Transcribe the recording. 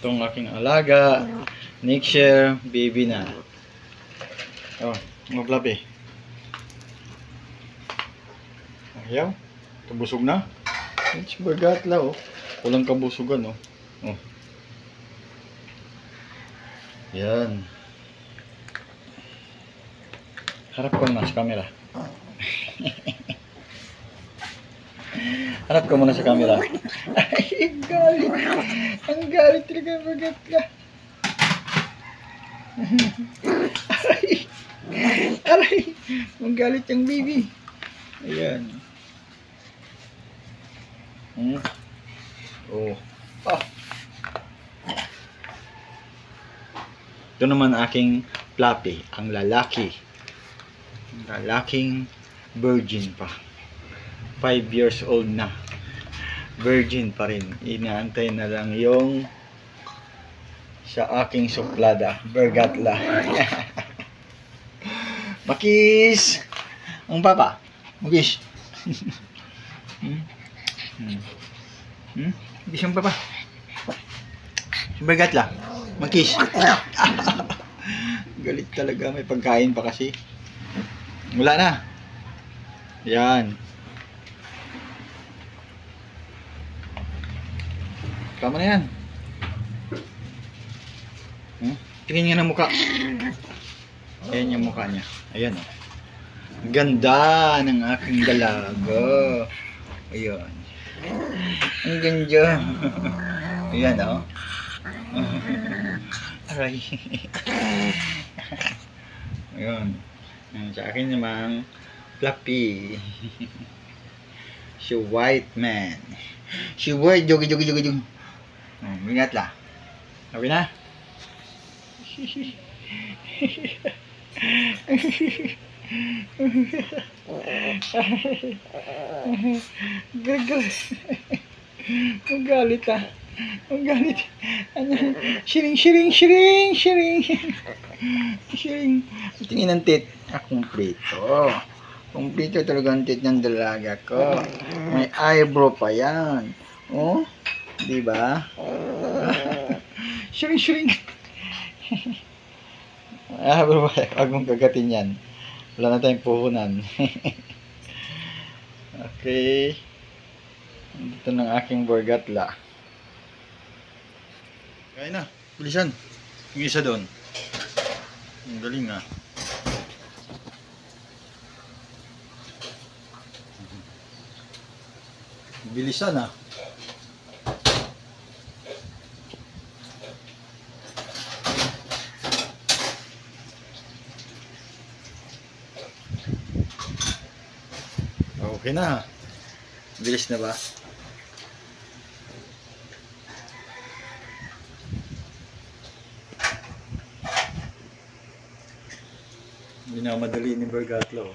Itong aking alaga. Next year, baby na. Oh, mablabi. Ayaw. Kabusog na. It's bagatla, oh. Walang kabusugan, oh. Oh. Yan. Harap ko muna sa camera. Harap ko muna sa camera. Ay, ang galit. Ang galit talaga bagatla. Aray. Aray. Ang galit yung baby. Ayan. Oh. Ah. Ito naman aking Fluffy, ang lalaki. Lalaking virgin pa. 5 years old na. Virgin pa rin. Inaantay na lang yung sa aking suplada. Bergatla. Makis! Ang papa. Makis. Makis ang papa. Bergatla. Makis. Galit talaga. May pagkain pa kasi. Wala na. Yan. Tama na yan. Tingin nga ng mukha. Ayan yung mukha niya. Ayan, oh. Ganda ng aking dalaga. Ayan. Ang ganda. Ayan, oh. Aray. Ayan. Sa akin namang Fluffy. Si white man. Si white. Jogi. Ingat lah. Okay na? Ang galit ah. Ang galit. Shiring. Tingin ang tit. Kumplito. Kumplito talaga ang tit ng dalaga ko. May eyebrow pa yan. Oh? Diba? Shiring. Bro, wag mong gagatin yan. Wala na tayong puhunan. Okay. Ito ng aking Bergatla. Kaya na. Bilisan. Yung isa doon. Ang galing ah. Bilisan ah. Okay na. Bilis na ba? Hindi na madali ni Bergatla.